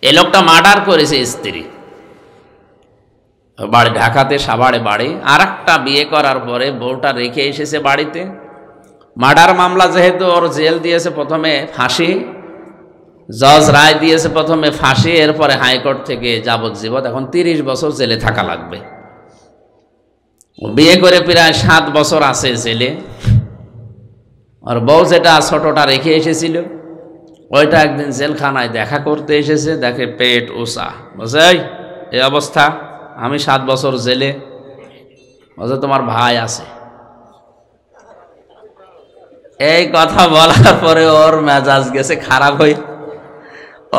এই লোকটা মার্ডার করেছে স্ত্রী, বাড়ি ঢাকাতে সাভারে বাড়ি। আর একটা বিয়ে করার পরে বউটা রেখে এসেছে বাড়িতে। মার্ডার মামলা যেহেতু, ওর জেল দিয়েছে প্রথমে ফাঁসি, জজ রায় দিয়েছে প্রথমে ফাঁসি, এরপরে হাইকোর্ট থেকে যাবজ্জীবন, এখন 30 বছর জেলে থাকা লাগবে। বিয়ে করে প্রায় 7 বছর আছে জেলে। আর বউ যেটা ছোটটা রেখে এসেছিল, ওইটা একদিন জেলখানায় দেখা করতে এসেছে, দেখে পেট উঁচা, বলছে এই অবস্থা, আমি 7 বছর জেলে। বলছে তোমার ভাই আছে। এই কথা বলার পরে ওর মেজাজ গেছে খারাপ হয়ে,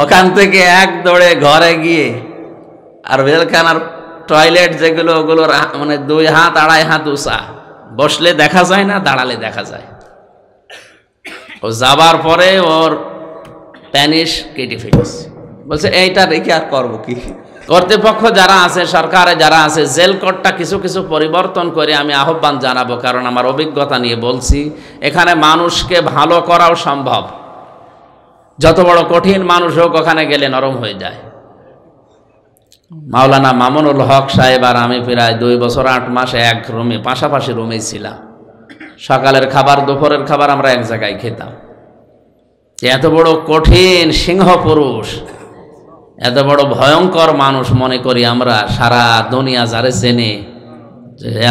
ওখান থেকে এক দৌড়ে ঘরে গিয়ে, আর জেলখানার টয়লেট যেগুলো, ওগুলো মানে 2 হাত 2.5 হাত উঁচা, বসলে দেখা যায় না, দাঁড়ালে দেখা যায়। ও যাবার পরে ওর প্যানিশ কেটে ফেলেছে। বলছে এইটা রেখে আর করবো কি? কর্তৃপক্ষ যারা আছে, সরকারে যারা আছে, জেল কোডটা কিছু কিছু পরিবর্তন করে আমি আহ্বান জানাবো, কারণ আমার অভিজ্ঞতা নিয়ে বলছি, এখানে মানুষকে ভালো করাও সম্ভব। যত বড় কঠিন মানুষ হোক, ওখানে গেলে নরম হয়ে যায়। মাওলানা মামুনুল হক সাহেব আর আমি প্রায় 2 বছর 8 মাস এক রুমে, পাশাপাশি রুমেই ছিলাম। সকালের খাবার দুপুরের খাবার আমরা এক জায়গায় খেতাম। এত বড় কঠিন সিংহ পুরুষ, এত বড় ভয়ঙ্কর মানুষ মনে করি আমরা, সারা দুনিয়া যারে চেনে,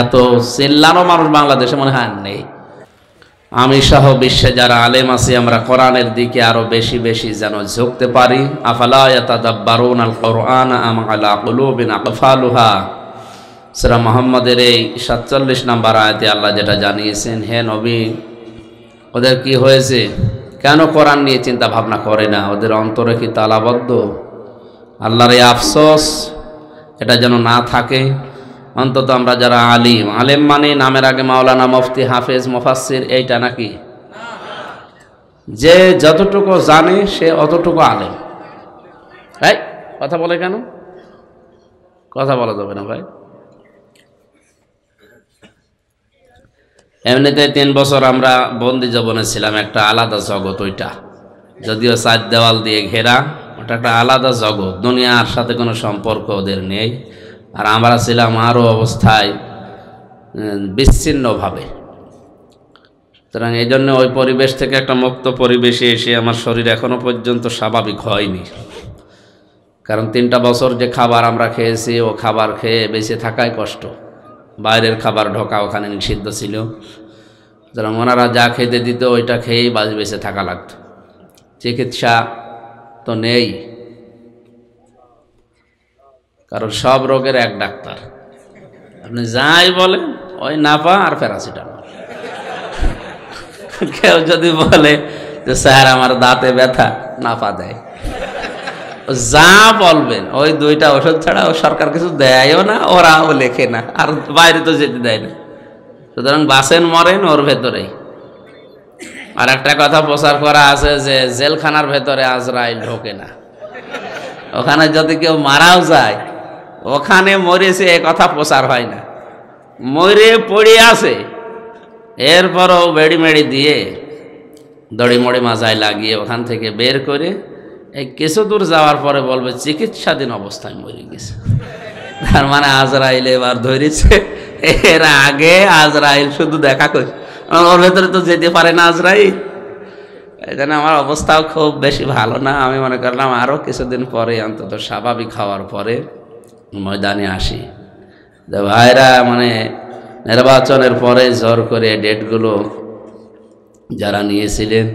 এত চিল্লানো মানুষ বাংলাদেশে মনে হয় নেই। আমি সহ বিশ্বে যারা আলেম আছি, আমরা কোরআনের দিকে আরো বেশি বেশি যেন ঝুঁকতে পারি। আফালা ইয়াতাদাব্বারুনাল কুরআন আম আলা কুলুবিন আকফালুহা। সূরা মুহাম্মদের এই 47 নম্বর আয়াতে আল্লাহ যেটা জানিয়েছেন, হে নবী, ওদের কি হয়েছে, কেন কোরআন নিয়ে চিন্তা ভাবনা করে না? ওদের অন্তরে কি তালাবদ্ধ? আল্লাহর এই আফসোস এটা যেন না থাকে। অন্তত আমরা যারা আলিম, আলেম মানে নামের আগে মাওলানা, মুফতি, হাফেজ, মুফাসসির, এইটা নাকি? যে যতটুকু জানে সে অতটুকু আলেম। ভাই কথা বলে কেন? কথা বলা যাবে না ভাই। এমনিতে 3 বছর আমরা বন্দি জীবনে ছিলাম, একটা আলাদা জগৎ ওইটা, যদিও 4 দেওয়াল দিয়ে ঘেরা, ওটা একটা আলাদা জগৎ, দুনিয়ার সাথে কোনো সম্পর্ক ওদের নেই। আর আমরা ছিলাম আরও অবস্থায় বিচ্ছিন্নভাবে। সুতরাং এই জন্য ওই পরিবেশ থেকে একটা মুক্ত পরিবেশে এসে আমার শরীর এখনো পর্যন্ত স্বাভাবিক হয়নি। কারণ 3টা বছর যে খাবার আমরা খেয়েছি, ও খাবার খেয়ে বেঁচে থাকাই কষ্ট। বাইরের খাবার ঢোকা ওখানে নিষিদ্ধ ছিল। সুতরাং ওনারা যা খেতে দিত ওইটা খেয়েই বেঁচে থাকা লাগতো। চিকিৎসা তো নেই, কারণ সব রোগের এক ডাক্তার। আপনি যাই বলেন, ওই নাপা আর প্যারাসিটামল। কেউ যদি বলে যে স্যার আমার দাঁতে ব্যথা, নাপা দেয়। যা বলবেন ওই 2টা ওষুধ ছাড়া ও সরকার কিছু দেয়ও না, ওরাও লেখে না, আর বাইরে তো যেতে দেয় না। সুতরাং বাসেন মরেন ওর ভেতরেই। আর একটা কথা প্রচার করা আছে যে জেলখানার ভেতরে আজরাইল ঢোকে না, ওখানে যদি কেউ মারাও যায়, ওখানে মরেছে এ কথা প্রচার হয় না, মরে পড়ে আছে, এরপরও বেড়ি মেড়ি দিয়ে দড়ি মড়ি মাজায় লাগিয়ে ওখান থেকে বের করে এই কিছু দূর যাওয়ার পরে বলবে চিকিৎসাধীন অবস্থায় মরে গেছে। তার মানে আজরাইল এবার ধরেছে। এর আগে আজরাইল শুধু দেখা করছে, ওর ভেতরে তো যেতে পারে না আজরাইল। এই জন্য আমার অবস্থাও খুব বেশি ভালো না। আমি মনে করলাম আরও কিছুদিন পরে, অন্তত স্বাভাবিক হওয়ার পরে ময়দানে আসি। ভাইরা, মানে নির্বাচনের পরে জোর করে ডেটগুলো যারা নিয়েছিলেন,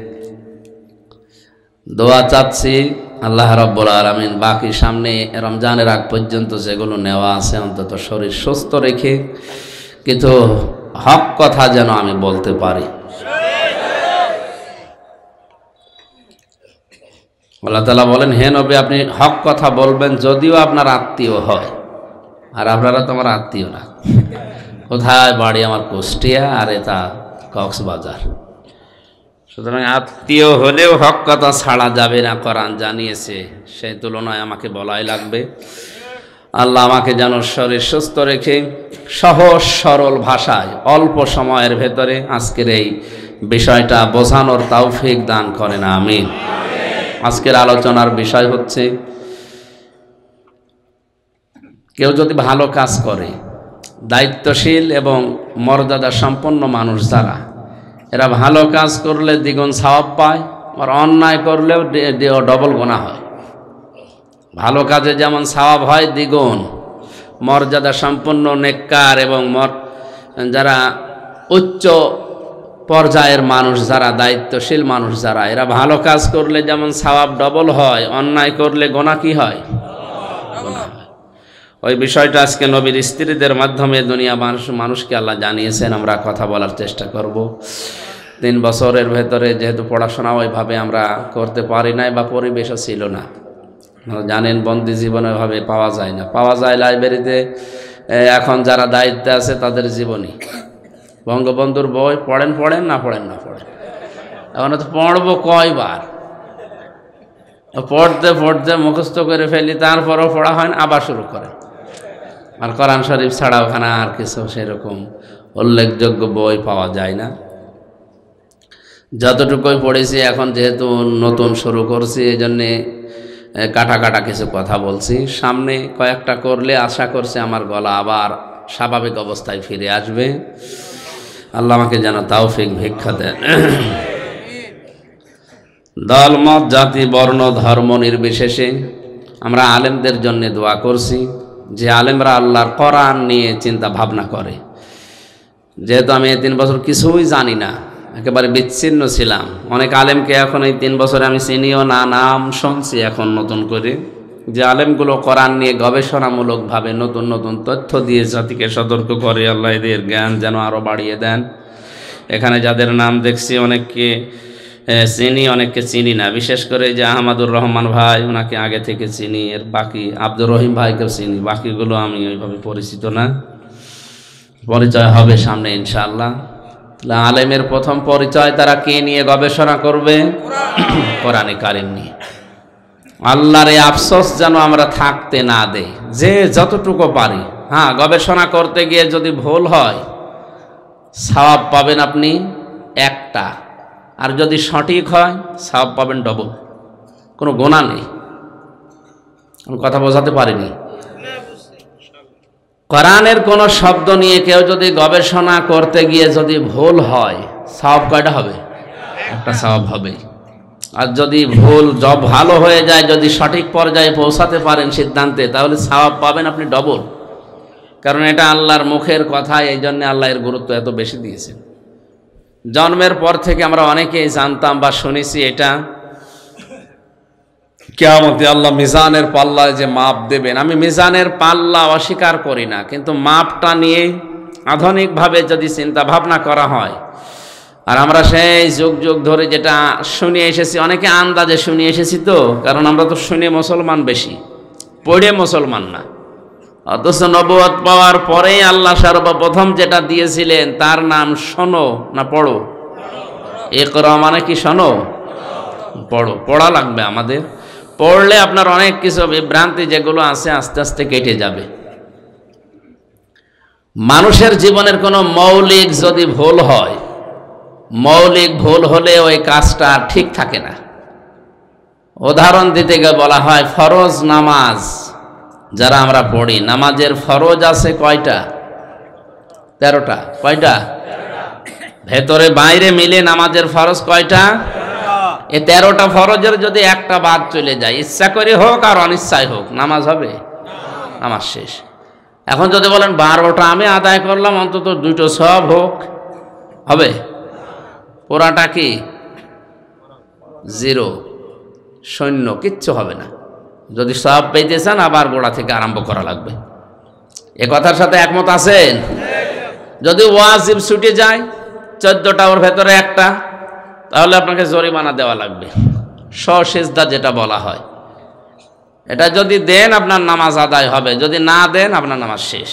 দোয়া চাচ্ছি আল্লাহ রাব্বুল আলামিন বাকি সামনে রমজানের আগ পর্যন্ত যেগুলো নেওয়া আছে, অন্তত শরীর সুস্থ রেখে কিন্তু হক কথা যেন আমি বলতে পারি। আল্লাহ তাআলা বলেন, হে নবী, আপনি হক কথা বলবেন যদিও আপনার আত্মীয় হয়। আর আপনারা তো আমার আত্মীয় না। কোথায় বাড়ি? আমার কুষ্টিয়া, আর এটা কক্সবাজার। সুতরাং আত্মীয় হলেও হক কথা ছাড়া যাবে না, কোরআন জানিয়েছে। সেই তুলনায় আমাকে বলাই লাগবে। আল্লাহ আমাকে যেন শরীর সুস্থ রেখে সহজ সরল ভাষায় অল্প সময়ের ভেতরে আজকের এই বিষয়টা বোঝানোর তৌফিক দান করেন, আমিন। আজকের আলোচনার বিষয় হচ্ছে কেউ যদি ভালো কাজ করে, দায়িত্বশীল এবং মর্যাদা সম্পন্ন মানুষ যারা, এরা ভালো কাজ করলে দ্বিগুণ সওয়াব পায়, আর অন্যায় করলেও ডবল গোনা হয়। ভালো কাজে যেমন সওয়াব হয় দ্বিগুণ, মর্যাদা সম্পন্ন নেককার এবং যারা উচ্চ পর্যায়ের মানুষ যারা, দায়িত্বশীল মানুষ যারা, এরা ভালো কাজ করলে যেমন সওয়াব ডবল হয়, অন্যায় করলে গোনা কি হয়? গোনা হয়। ওই বিষয়টা আজকে নবীর স্ত্রীদের মাধ্যমে দুনিয়া মানুষকে আল্লাহ জানিয়েছেন। আমরা কথা বলার চেষ্টা করব। 3 বছরের ভেতরে যেহেতু পড়াশোনা ওইভাবে আমরা করতে পারি নাই বা পরিবেশও ছিল না, জানেন বন্দি জীবনে ওইভাবে পাওয়া যায় না। পাওয়া যায় লাইব্রেরিতে এখন যারা দায়িত্বে আছে তাদের জীবনী, বঙ্গবন্ধুর বই পড়েন না পড়েন। এখন তো পড়বো কয়বার, পড়তে মুখস্থ করে ফেলি, তারপরও পড়া হয় না, আবার শুরু করেন। আর কোরআন শরীফ ছাড়া ওখানে আর কিছু সেরকম উল্লেখযোগ্য বই পাওয়া যায় না। যতটুকুই পড়েছি, এখন যেহেতু নতুন শুরু করছি এই জন্যে কাটা কিছু কথা বলছি। সামনে কয়েকটা করলে আশা করছি আমার গলা আবার স্বাভাবিক অবস্থায় ফিরে আসবে। আল্লাহ আমাকে যেন তৌফিক ভিক্ষা দেন। দল মত জাতি বর্ণ ধর্ম নির্বিশেষে আমরা আলেমদের জন্য দোয়া করছি, যে আলেমরা আল্লাহর কোরআন নিয়ে চিন্তা ভাবনা করে। যেহেতু আমি এই 3 বছর কিছুই জানি না, একেবারে বিচ্ছিন্ন ছিলাম। অনেক আলেমকে এখন এই 3 বছরে আমি চিনিও না, নাম শুনছি এখন নতুন করে, যে আলেমগুলো কোরআন নিয়ে গবেষণামূলকভাবে নতুন নতুন তথ্য দিয়ে জাতিকে সতর্ক করে। আল্লাহ এদের জ্ঞান যেন আরও বাড়িয়ে দেন। এখানে যাদের নাম দেখছি অনেককে চিনি, অনেককে চিনি না। বিশেষ করে যে আহমদুর রহমান ভাই, ওনাকে আগে থেকে চিনি। এর বাকি আব্দুর রহিম ভাইকেও চিনি, বাকিগুলো আমি ওইভাবে পরিচিত না। পরিচয় হবে সামনে ইনশাআল্লাহ। আলেমের প্রথম পরিচয় তারা কে নিয়ে গবেষণা করবে? কোরআনে কারিম নিয়ে। আল্লাহর এই আফসোস যেন আমরা থাকতে না দেই, যে যতটুকু পারি। হ্যাঁ, গবেষণা করতে গিয়ে যদি ভুল হয় সওয়াব পাবেন আপনি একটা, আর যদি সঠিক হয় সওয়াব পাবেন ডবল, কোনো গোনা নেই। কথা বোঝাতে পারিনি? কোরআনের কোন শব্দ নিয়ে কেউ যদি গবেষণা করতে গিয়ে যদি ভুল হয়, সওয়াব কয়টা হবে? একটা সওয়াব হবে। আর যদি ভুল ভালো হয়ে যায়, যদি সঠিক পর্যায়ে পৌঁছাতে পারেন সিদ্ধান্তে, তাহলে সওয়াব পাবেন আপনি ডবল। কারণ এটা আল্লাহর মুখের কথা, এই জন্য আল্লাহ এর গুরুত্ব এত বেশি দিয়েছেন। জন্মের পর থেকে আমরা অনেকেই জানতাম বা শুনেছি এটা কিয়ামতে আল্লাহ মিজানের পাল্লায় যে মাপ দেবেন। আমি মিজানের পাল্লা অস্বীকার করি না, কিন্তু মাপটা নিয়ে আধুনিকভাবে যদি চিন্তা ভাবনা করা হয়, আর আমরা সেই যুগ ধরে যেটা শুনে এসেছি, অনেকে আন্দাজে শুনে এসেছি তো, কারণ আমরা তো শুনে মুসলমান বেশি, পড়ে মুসলমান না। অথচ নবুয়ত পাওয়ার পরেই আল্লাহ সর্বপ্রথম যেটা দিয়েছিলেন তার নাম শোনো না পড়ো। ইকরা মানে কি? শোনো, পড়ো। পড়া লাগবে আমাদের। পড়লে আপনার অনেক কিছু বিভ্রান্তি যেগুলো আছে আস্তে আস্তে কেটে যাবে। মানুষের জীবনের কোনো মৌলিক যদি ভুল হয়, মৌলিক ভুল হলে ওই কাজটা ঠিক থাকে না। উদাহরণ দিতে গিয়ে বলা হয় ফরজ নামাজ যারা আমরা পড়ি, নামাজের ফরজ আছে কয়টা? 13টা। কয়টা? ভেতরে বাইরে মিলে নামাজের ফরজ কয়টা? এই 13টা ফরজের যদি একটা বাদ চলে যায়, ইচ্ছা করে হোক আর অনিচ্ছায় হোক, নামাজ হবে? নামাজ শেষ। এখন যদি বলেন 12টা আমি আদায় করলাম, অন্তত 2টো সব হোক, হবে? পুরাটা কি 0, শূন্য, কিচ্ছু হবে না। যদি সব পেতে চান আবার গোড়া থেকে আরম্ভ করা লাগবে। এ কথার সাথে একমত আছেন? যদি ওয়াজিব ছুটে যায় 14টা, ওর ভেতরে একটা, তাহলে আপনাকে জরিমানা দেওয়া লাগবে, সসেজদা যেটা বলা হয়। এটা যদি দেন আপনার নামাজ আদায় হবে, যদি না দেন আপনার নামাজ শেষ।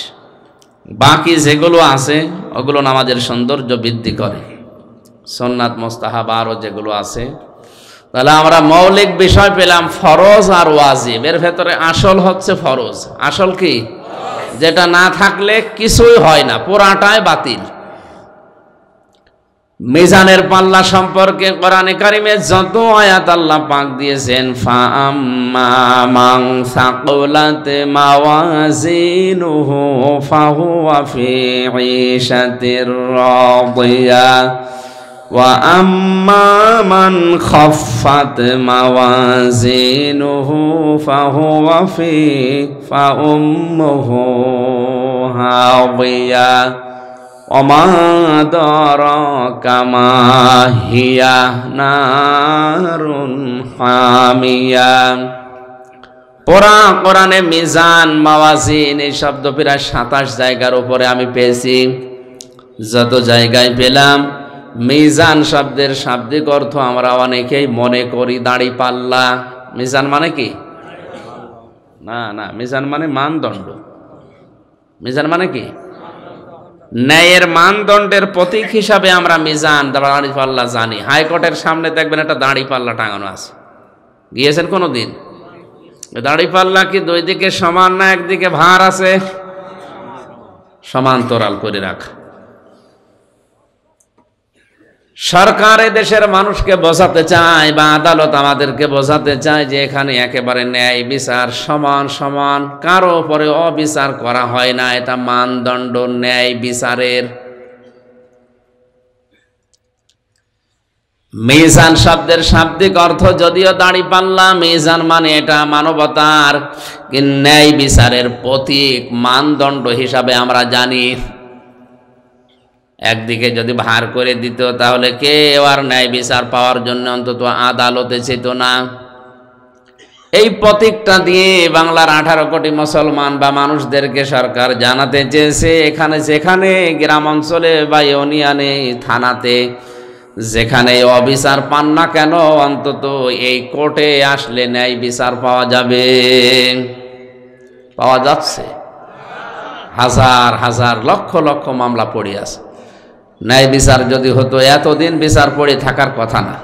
বাকি যেগুলো আছে ওগুলো নামাজের সৌন্দর্য বৃদ্ধি করে, সুন্নাত মুস্তাহাব আরও যেগুলো আছে। তাহলে আমরা মৌলিক বিষয় পেলাম ফরজ আর ওয়াজিব। এর ভেতরে আসল হচ্ছে ফরজ। আসল কি? যেটা না থাকলে কিছুই হয় না, পুরাটাই বাতিল। মিজানের পাল্লা সম্পর্কে কোরআনে কারিমে যত আয়াত আল্লাহ পাক দিয়েছেন, ফাআম্মা মান সাকুলাত মাওয়াজিনুহু ফাহুয়া ফি ঈশাতির রাদিয়া ওয়া আম্মা মান খাফফাত মাওয়াজিনুহু ফাহুয়া ফি ফাউম্মুহু হাওিয়া ওমা আদরাকা মা হিয়া নারুন হামিয়া। পুরা কোরআনে মিজান, মাওয়াজিন এই শব্দ প্রায় 27 জায়গার উপরে আমি পেয়েছি। যত জায়গায় পেলাম মিজান শব্দের শাব্দিক অর্থ আমরা অনেকেই মনে করি দাড়ি পাল্লা। মিজান মানে কি? না না, মিজান মানে মানদণ্ড। মিজান মানে কি? ন্যায়ের মানদণ্ডের প্রতীক হিসাবে আমরা মিজান, দাড়ি পাল্লা জানি। হাইকোর্টের সামনে দেখবেন একটা দাড়ি পাল্লা টাঙানো আছে, গিয়েছেন কোনো দিন? দাড়ি পাল্লা কি দুই দিকে সমান না একদিকে ভার আছে? সমান্তরাল করে রাখা। সরকার দেশের মানুষকে বোঝাতে চায় বা আদালত আমাদেরকে বোঝাতে চায় যে এখানে একেবারে ন্যায় বিচার, সমান সমান, কারো উপরে অবিচার করা হয় না। এটা মানদণ্ড ন্যায় বিচারের। মিজান শব্দের শাব্দিক অর্থ যদিও দাড়ি পাল্লা, মিজান মানে এটা মানবতার ন্যায় বিচারের প্রতীক, মানদণ্ড হিসাবে আমরা জানি। একদিকে যদি ভার করে দিত তাহলে কেউ আর ন্যায় বিচার পাওয়ার জন্য অন্তত আদালতে যেত না। এই প্রতীকটা দিয়ে বাংলার 18 কোটি মুসলমান বা মানুষদেরকে সরকার জানাতে চেয়েছে, এখানে যেখানে গ্রাম অঞ্চলে বা ইউনিয়নে, থানাতে যেখানে অবিচার পান না কেন, অন্তত এই কোর্টে আসলে ন্যায় বিচার পাওয়া যাবে। পাওয়া যাচ্ছে। হাজার হাজার লক্ষ লক্ষ মামলা পড়ে আছে। ন্যায় বিচার যদি হতো এতদিন বিচার পড়ে থাকার কথা না।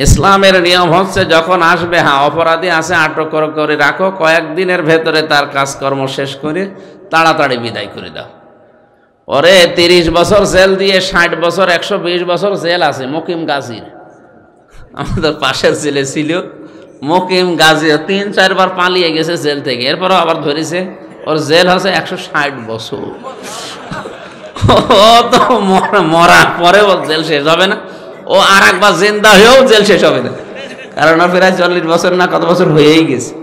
ইসলামের নিয়ম হচ্ছে যখন আসবে, হ্যাঁ অপরাধী আছে, আটক করে রাখো, কয়েকদিনের ভেতরে তার কাজকর্ম শেষ করে তাড়াতাড়ি বিদায় করে দাও। ওরে 30 বছর জেল দিয়ে 60 বছর 120 বছর জেল আছে মকিম গাজীর। আমাদের পাশের জেলে ছিল মকিম গাজী, 3-4 বার পালিয়ে গেছে জেল থেকে, এরপরও আবার ধরেছে। ওর জেল হচ্ছে 160 বছর। ও তো মরার পরেও জেল শেষ হবে না, ও আর একবার জিন্দা হয়েও জেল শেষ হবে না, কারণ ওর প্রায় 40 বছর না কত বছর হয়েই গেছে।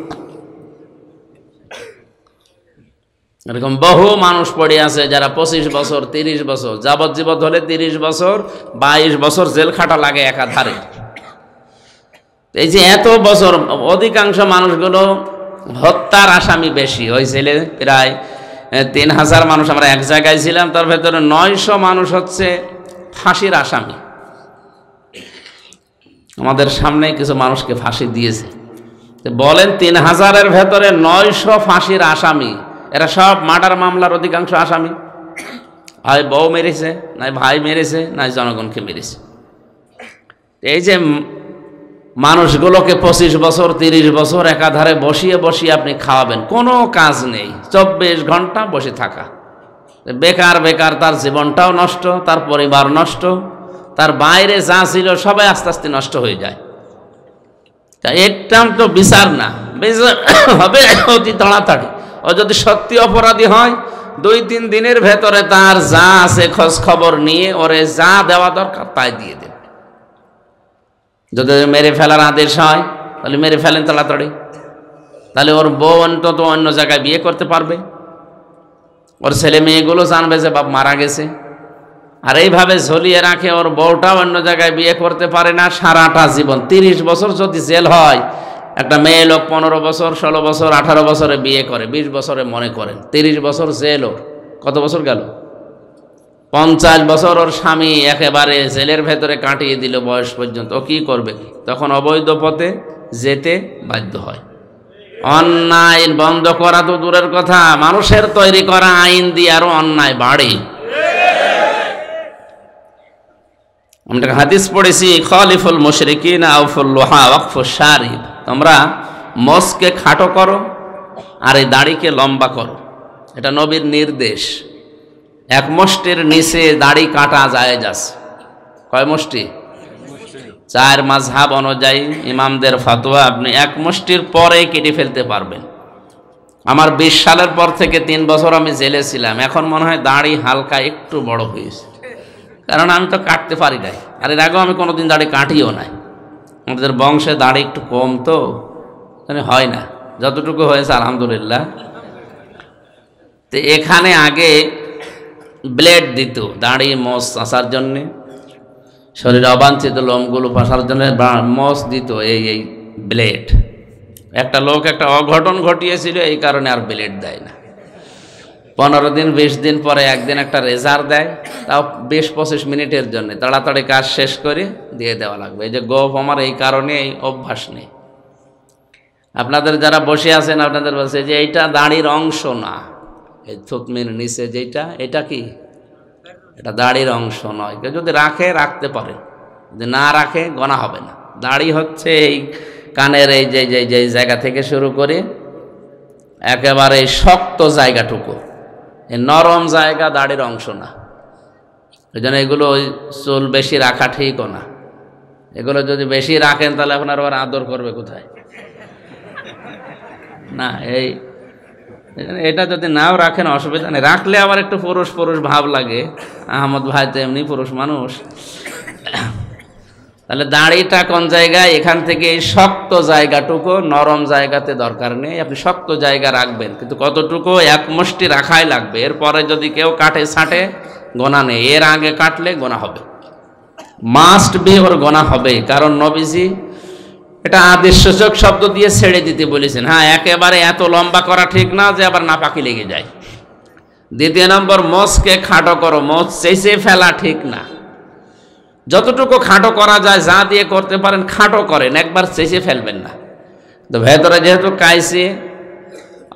এরকম বহু মানুষ পড়ে আছে যারা 25 বছর 30 বছর, যাবজ্জীবন হলে 30 বছর 22 বছর জেল খাটা লাগে একাধারে। এই যে এত বছর, অধিকাংশ মানুষগুলো হত্যার আসামি বেশি। ওই ছেলে প্রায় 3000 মানুষ, আমরা এক জায়গায় ছিলাম, তার ভেতরে 900 মানুষ হচ্ছে ফাঁসির আসামি। আমাদের সামনে কিছু মানুষকে ফাঁসি দিয়েছে। বলেন 3000-এর ভেতরে 900 ফাঁসির আসামি, এরা সব মার্ডার মামলার অধিকাংশ আসামি। হয় বউ মেরেছে, নাই ভাই মেরেছে, নাই জনগণকে মেরেছে। এই যে মানুষগুলোকে 25 বছর 30 বছর একাধারে বসিয়ে বসিয়ে আপনি খাওয়াবেন, কোনো কাজ নেই, 24 ঘন্টা বসে থাকা, বেকার বেকার, তার জীবনটাও নষ্ট, তার পরিবার নষ্ট, তার বাইরে যা ছিল সবাই আস্তে আস্তে নষ্ট হয়ে যায়। তা একটাও তো বিচার না, বিচার হবে অতি তাড়াতাড়ি। ও যদি সত্যি অপরাধী হয় 2-3 দিনের ভেতরে তার যা আছে খোঁজ খবর নিয়ে ওরে যা দেওয়া দরকার তাই দিয়ে দেন। যদি মেরে ফেলার আদেশ হয় তাহলে মেরে ফেলেন তাড়াতাড়ি, তাহলে ওর বউ অন্তত অন্য জায়গায় বিয়ে করতে পারবে, ওর ছেলে মেয়েগুলো জানবে যে বাপ মারা গেছে। আর এইভাবে ঝুলিয়ে রাখে, ওর বউটাও অন্য জায়গায় বিয়ে করতে পারে না সারাটা জীবন। 30 বছর যদি জেল হয়, একটা মেয়ে লোক 15 বছর 16 বছর 18 বছরে বিয়ে করে, 20 বছরে মনে করেন, 30 বছর জেল, ওর কত বছর গেল? 50 বছর ওর স্বামী একেবারে জেলের ভেতরে কাটিয়ে দিল বয়স পর্যন্ত। ও কি করবে? তখন অবৈধ পথে যেতে বাধ্য হয়। অন্যায় বন্ধ করা তো দূরের কথা, মানুষের তৈরি করা আইন দিয়ে আরো অন্যায় বাড়ে। আমরা হাদিস পড়েছি, খালিফুল মুশরিকিন আউফুল লোহা ওয়াকফুশ শারিব, তোমরা মসকে খাটো করো আর এই দাড়িকে লম্বা করো। এটা নবীর নির্দেশ। এক মুষ্টির নিচে দাড়ি কাটা জায়েজ আছে, কয় মুষ্টি? 4 মাযহাব অনুযায়ী ইমামদের ফতোয়া, আপনি 1 মুষ্টির পরে কেটে ফেলতে পারবেন। আমার 20 সালের পর থেকে 3 বছর আমি জেলে ছিলাম, এখন মনে হয় দাড়ি হালকা একটু বড় হয়েছে, কারণ আমি তো কাটতে পারি নাই। আর এর আগেও আমি কোনোদিন দাড়ি কাটিও নাই, আমাদের বংশে দাড়ি একটু কম, তো হয় না, যতটুকু হয়েছে আলহামদুলিল্লাহ। তো এখানে আগে ব্লেড দিত দাড়ি মোচ চাষার জন্যে, শরীরে অবাঞ্ছিত লোমগুলো ফাঁসার জন্য মোচ দিত এই ব্লেড। একটা লোক একটা অঘটন ঘটিয়েছিল, এই কারণে আর ব্লেড দেয় না। 15 দিন 20 দিন পরে একদিন একটা রেজার দেয়, তাও 20-25 মিনিটের জন্য, তাড়াতাড়ি কাজ শেষ করে দিয়ে দেওয়া লাগবে। এই যে গোপ আমার এই কারণে এই অভ্যাস নেই। আপনাদের যারা বসে আছেন আপনাদের বলছে যে এইটা দাড়ির অংশ না, এই থুতনির নিচে যেটা, এটা কি? এটা দাড়ির অংশ নয়। কেউ যদি রাখে রাখতে পারে, যদি না রাখে গোনা হবে না। দাড়ি হচ্ছে এই কানের এই যে জায়গা থেকে শুরু করে একেবারে শক্ত জায়গাটুকু, এই নরম জায়গা দাড়ির অংশ না। এই জন্য এগুলো ওই চুল বেশি রাখা ঠিকও না। এগুলো যদি বেশি রাখেন তাহলে আপনার আবার আদর করবে কোথায়? না, এটা যদি নাও রাখেন অসুবিধা নেই, রাখলে আবার একটু পুরুষ পুরুষ ভাব লাগে। আহমদ ভাই তো এমনি পুরুষ মানুষ। তাহলে দাড়িটা কোন জায়গায়? এখান থেকে এই শক্ত জায়গাটুকু, নরম জায়গাতে দরকার নেই, আপনি শক্ত জায়গা রাখবেন, কিন্তু কতটুকু? 1 মুষ্টি রাখাই লাগবে। এরপরে যদি কেউ কাটে ছাটে গোনা নেই, এর আগে কাটলে গোনা হবে, মাস্ট বি, ওর গোনা হবে। কারণ নবীজি এটা আদেশসূচক শব্দ দিয়ে ছেড়ে দিতে বলেছেন। হ্যাঁ, একেবারে এত লম্বা করা ঠিক না যে আবার নাপাকি লেগে যায়। 2 নম্বর, মোচকে খাটো করো, মোচ চেঁচে ফেলা ঠিক না। যতটুকু খাটো করা যায়, যা দিয়ে করতে পারেন খাটো করেন, একবার চেঁচে ফেলবেন না। তো ভেতরে যেহেতু কাইসি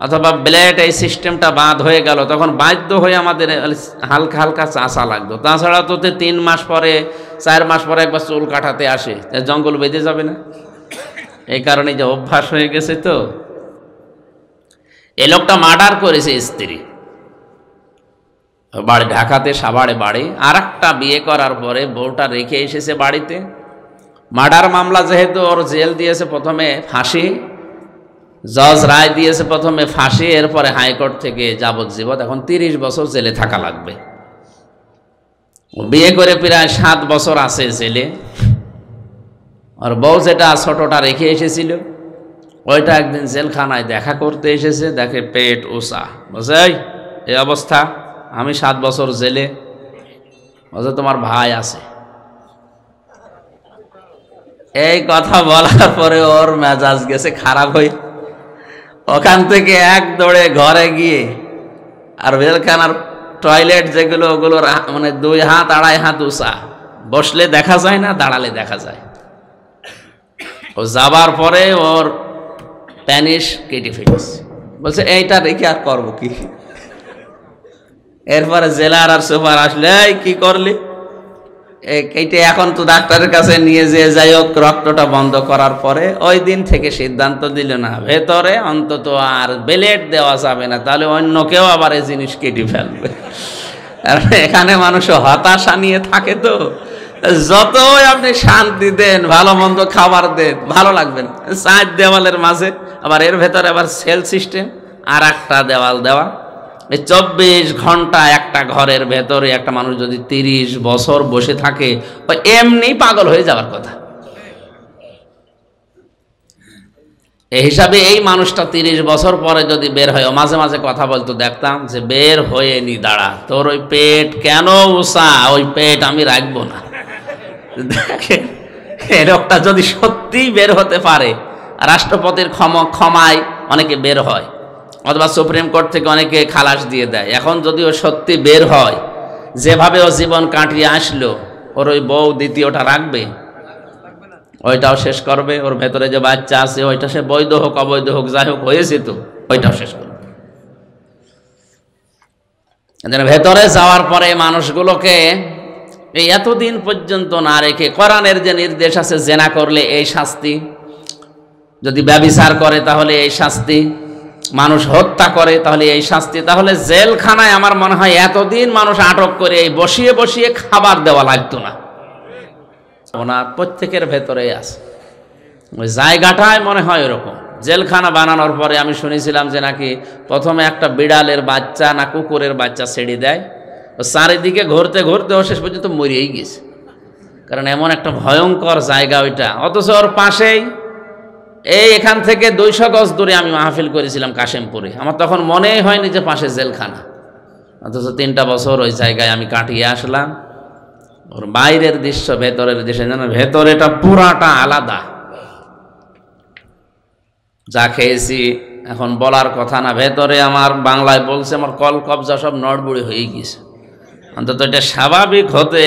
অথবা ব্লেড এই সিস্টেমটা বাদ হয়ে গেল, তখন বাধ্য হয়ে আমাদের হালকা হালকা চাষা লাগতো। তাছাড়া তো 3 মাস পরে 4 মাস পরে একবার চুল কাটাতে আসে, জঙ্গল বেঁধে যাবে না? এই কারণে যে অভ্যাস হয়ে গেছে। তো এই লোকটা মার্ডার করেছে স্ত্রী, বাড়ি ঢাকাতে সাভারে বাড়ি। আর একটা বিয়ে করার পরে বউটা রেখে এসেছে বাড়িতে। মার্ডার মামলা যেহেতু, ওর জেল দিয়েছে প্রথমে ফাঁসি, জজ রায় দিয়েছে প্রথমে ফাঁসি, এরপরে হাইকোর্ট থেকে যাবজ্জীবন, এখন 30 বছর জেলে থাকা লাগবে। বিয়ে করে প্রায় 7 বছর আছে জেলে। আর বউ যেটা ছোটটা রেখে এসেছিল, ওইটা একদিন জেলখানায় দেখা করতে এসেছে, দেখে পেট উঁচা। বলছে এই অবস্থা, আমি 7 বছর জেলে। বলছে তোমার ভাই আছে। এই কথা বলার পরে ওর মেজাজ গেছে খারাপ হয়ে, ওখান থেকে এক দৌড়ে ঘরে গিয়ে, আর জেলখানার টয়লেট যেগুলো, ওগুলো মানে 2 হাত 2.5 হাত উঁচা, বসলে দেখা যায় না, দাঁড়ালে দেখা যায়। ও যাবার পরে ওর প্যানিস কেটে ফেলেছে। বলছে এইটা রেখে আর করবো কি? এরপরে জেলার আর সুপার আসলে, এই কি করলি? এইটা এখন তো ডাক্তারের কাছে নিয়ে যেয়ে যাই হোক, রক্তটা বন্ধ করার পরে ওই দিন থেকে সিদ্ধান্ত দিল না, ভেতরে অন্তত আর ব্লেড দেওয়া যাবে না, তাহলে অন্য কেউ আবার এই জিনিস কেটে ফেলবে। এখানে মানুষ হতাশা নিয়ে থাকে। তো যতই আপনি শান্তি দেন, ভালো মন্দ খাবার দেন, ভালো লাগবে না। 4 দেওয়ালের মাঝে আবার এর ভেতরে আবার সেল সিস্টেম, আর একটা দেওয়াল দেওয়া। এই 24 ঘন্টা একটা ঘরের ভেতরে একটা মানুষ যদি 30 বছর বসে থাকে, ওই এমনি পাগল হয়ে যাওয়ার কথা। এই হিসাবে এই মানুষটা 30 বছর পরে যদি বের হয়, মাঝে মাঝে কথা বলতো, দেখতাম যে বের হয়ে নি দাঁড়া, তোর ওই পেট কেন উষা, ওই পেট আমি রাখবো না। দেখেন, এই লোকটা যদি সত্যিই বের হতে পারে, রাষ্ট্রপতির ক্ষমায় অনেকে বের হয়, অথবা সুপ্রিম কোর্ট থেকে অনেকে খালাস দিয়ে দেয়। এখন যদি ও সত্যি বের হয়, যেভাবে ও জীবন কাটিয়ে আসলো, ওর ওই বউ দ্বিতীয়টা রাখবে? ওইটাও শেষ করবে। ওর ভেতরে যে বাচ্চা আছে, ওইটা সে বৈধ হোক অবৈধ হোক যাই হোক হয়েছে, তো ওইটাও শেষ করবে। ভেতরে যাওয়ার পরে মানুষগুলোকে এই এতদিন পর্যন্ত না রেখে, কোরআনের যে নির্দেশ আছে, জেনা করলে এই শাস্তি, যদি ব্যভিচার করে তাহলে এই শাস্তি, মানুষ হত্যা করে তাহলে এই শাস্তি, তাহলে জেলখানায় আমার মনে হয় এতদিন মানুষ আটক করে এই বসিয়ে বসিয়ে খাবার দেওয়া লাগতো না। ওনার প্রত্যেকের ভেতরেই আছে, ওই জায়গাটায় মনে হয় ওরকম। জেলখানা বানানোর পরে আমি শুনেছিলাম যে নাকি প্রথমে একটা বিড়ালের বাচ্চা না কুকুরের বাচ্চা ছেড়ে দেয়, ও চারিদিকে ঘুরতে ঘুরতে ও শেষ পর্যন্ত মরিয়েই গেছে, কারণ এমন একটা ভয়ঙ্কর জায়গা ওইটা। অথচ ওর পাশেই এখান থেকে 200 গজ দূরে আমি মাহফিল করেছিলাম কাশেমপুরে, আমার তখন মনেই হয়নি যে পাশে জেলখানা, অথচ 3টা বছর ওই জায়গায় আমি কাটিয়ে আসলাম। ওর বাইরের দৃশ্য ভেতরের দৃশ্য যেন ভেতরেটা পুরাটা আলাদা। যা খেয়েছি এখন বলার কথা না, ভেতরে আমার বাংলায় বলছে আমার কল কবজা সব নড়বড়ি হয়ে গেছে। অন্তত এটা স্বাভাবিক হতে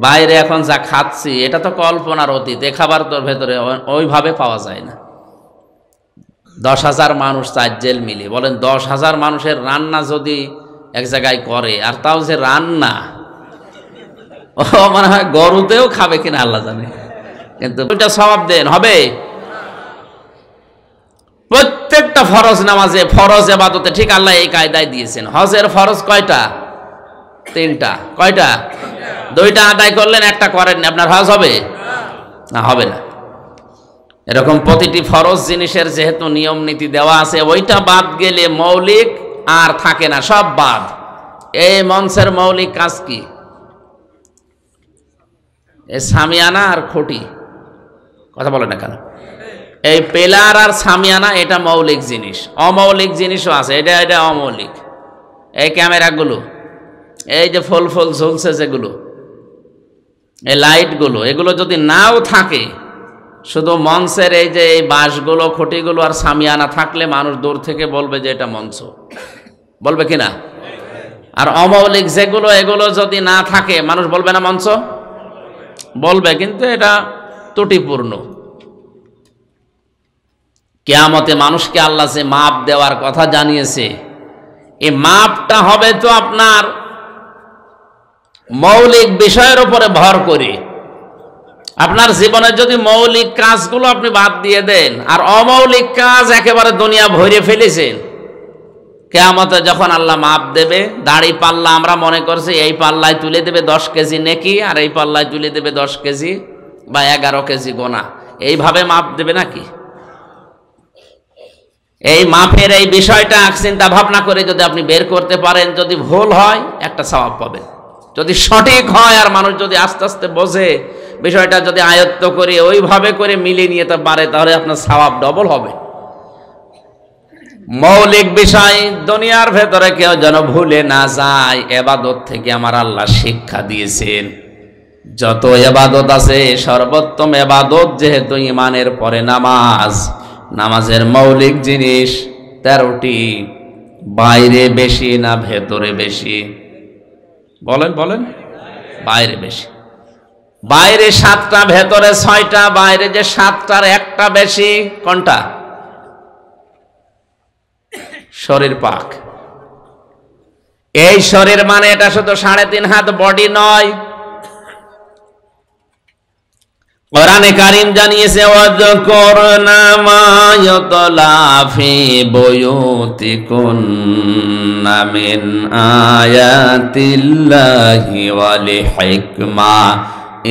বাইরে এখন যা খাচ্ছি এটা তো কল্পনার অতীত, এ খাবার তোর ভেতরে ওইভাবে পাওয়া যায় না। 10,000 মানুষ 4 জেল মিলে, বলেন 10,000 মানুষের রান্না যদি এক জায়গায় করে, আর তাও যে রান্না ও মনে হয় গরুতেও খাবে কিনা আল্লাহ জানে, কিন্তু ওইটা সওয়াব দেন হবে। প্রত্যেকটা ফরজ নামাজে, ফরজ ইবাদতে ঠিক আল্লাহ এই কায়দায় দিয়েছেন। হজের ফরজ কয়টা? 3টা। কয়টা? 2টা আদায় করলেন, একটা করেননি, আপনার হজ হবে না? হবে না। এরকম প্রতিটি ফরজ জিনিসের যেহেতু নিয়ম নীতি দেওয়া আছে, ওইটা বাদ গেলে মৌলিক আর থাকে না, সব বাদ। এই মঞ্চের মৌলিক কাজ কি? এই সামিয়ানা আর খুঁটি, কথা বলে না কেন? এই পেলার আর সামিয়ানা এটা মৌলিক জিনিস, অমৌলিক জিনিসও আছে, এটা অমৌলিক। এই ক্যামেরাগুলো, এই যে ফুল ফুল ঝুলছে যেগুলো, এই লাইটগুলো, এগুলো যদি নাও থাকে, শুধু মঞ্চের এই যে এই বাঁশগুলো, খুঁটিগুলো আর সামিয়ানা থাকলে মানুষ দূর থেকে বলবে যে এটা মঞ্চ, বলবে কিনা? আর অমৌলিক যেগুলো, এগুলো যদি না থাকে মানুষ বলবে না মঞ্চ, বলবে, কিন্তু এটা ত্রুটিপূর্ণ। কিয়ামতে মানুষকে আল্লাহ যে মাপ দেওয়ার কথা জানিয়েছে, এই মাপটা হবে তো আপনার মৌলিক বিষয়ের উপরে ভর করে। আপনার জীবনের যদি মৌলিক কাজগুলো আপনি বাদ দিয়ে দেন আর অমৌলিক কাজ একেবারে দুনিয়া ভরে ফেলেছেন, কিয়ামতে যখন আল্লাহ মাপ দেবে, দাড়ি পাল্লা আমরা মনে করছি এই পাল্লায় তুলে দেবে 10 কেজি নেকি, আর এই পাল্লায় তুলে দেবে 10 কেজি বা 11 কেজি গোনা, এইভাবে মাপ দেবে নাকি? এই মাপের এই বিষয়টা চিন্তা ভাবনা করে যদি আপনি বের করতে পারেন, যদি ভুল হয় একটা সওয়াব পাবেন, যদি সঠিক হয় আর মানুষ যদি আস্তে আস্তে বোঝে বিষয়টা, যদি আয়ত্ত করে ওইভাবে করে মিলিয়ে নিতে পারে, তাহলে আপনার সওয়াব ডবল হবে। মৌলিক বিষয় দুনিয়ার ভেতরে কেউ যেন ভুলে না যায়। ইবাদত থেকে আমার আল্লাহ শিক্ষা দিয়েছেন, যত ইবাদত আছে সর্বোত্তম ইবাদত যেহেতু ঈমানের পরে নামাজ, নামাজের মৌলিক জিনিস 13টি, বাইরে বেশি না ভেতরে বেশি? বলেন বলেন, বাইরে বেশি। বাইরে 7টা, ভেতরে 6টা। বাইরে যে 7টার একটা বেশি, কোনটা? শরীর পাক। এই শরীর মানে এটা শুধু 3.5 হাত বডি নয়। কোরআনে কারীম জানিয়েছে, ওয়াযকুরনা মা ইউতলা ফি বুয়ুতিকুন্না মিন আয়াতিল্লাহি ওয়াল হিকমা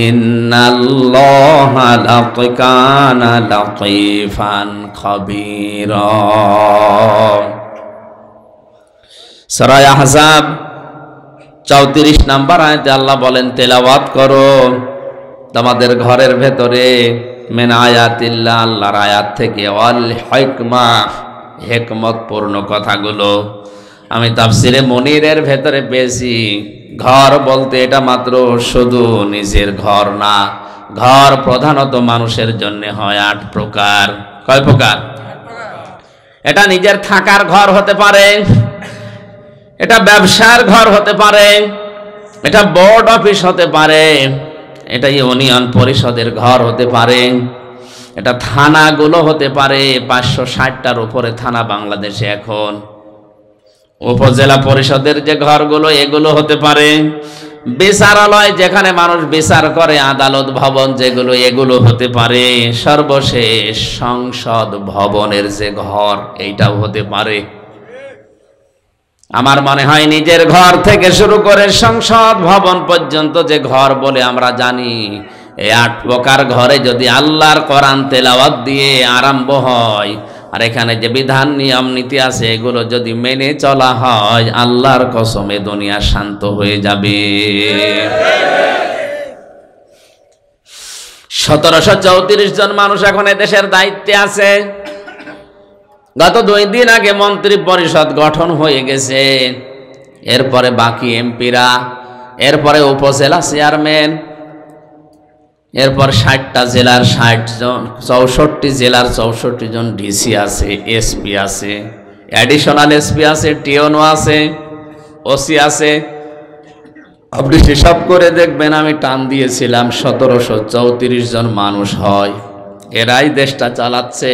ইন্নাল্লাহা লাকানা লাতীফান খাবীরা। সূরা আহজাব 34 নম্বর আয়াতে আল্লাহ বলেন, তেলাওয়াত করো তোমাদের ঘরের ভেতরে মিন আয়াতিল্লাহ, আল্লাহর আয়াত থেকে, ওয়াল হিকমা, হিকমতপূর্ণ কথাগুলো। আমি তাফসিরে মুনিরের ভেতরে পেয়েছি, ঘর বলতে এটা মাত্র শুধু নিজের ঘর না, ঘর প্রধানত মানুষের জন্য হয় 8 প্রকার। কয় প্রকার? এটা নিজের থাকার ঘর হতে পারে, এটা ব্যবসার ঘর হতে পারে, এটা বোর্ড অফিস হতে পারে, এটা ইউনিয়ন পরিষদের ঘর হতে পারে, এটা থানাগুলো হতে পারে। 560টার উপরে থানা বাংলাদেশে এখন। উপজেলা পরিষদের যে ঘরগুলো, এগুলো হতে পারে। বিচারালয় যেখানে মানুষ বিচার করে, আদালত ভবন যেগুলো, এগুলো হতে পারে। সর্বশেষ সংসদ ভবনের যে ঘর, এইটাও হতে পারে। আমার মনে হয় নিজের ঘর থেকে শুরু করে সংসদ ভবন পর্যন্ত যে ঘর বলে আমরা জানি, এই 8 প্রকার ঘরে যদি আল্লাহর কোরআন তেলাওয়াত দিয়ে আরম্ভ হয়, আর এখানে যে বিধান নিয়ম নীতি আছে এগুলো যদি মেনে চলা হয়, আল্লাহর কসমে দুনিয়া শান্ত হয়ে যাবে। 1734 জন মানুষ এখন দেশের দায়িত্বে আছে। গত 2 দিন আগে মন্ত্রী পরিষদ গঠন হয়ে গেছে। এরপরে বাকি এমপিরা, এরপরে উপজেলা চেয়ারম্যান, এরপর 60টা জেলার 60 জন, 64 জেলার 64 জন ডিসি আছে, এসপি আছে, অ্যাডিশনাল এসপি আছে, টিওনো আছে, ওসি আছে। আপনি হিসাব করে দেখবেন, আমি টান দিয়েছিলাম 1734 জন মানুষ হয়। এরাই দেশটা চালাচ্ছে।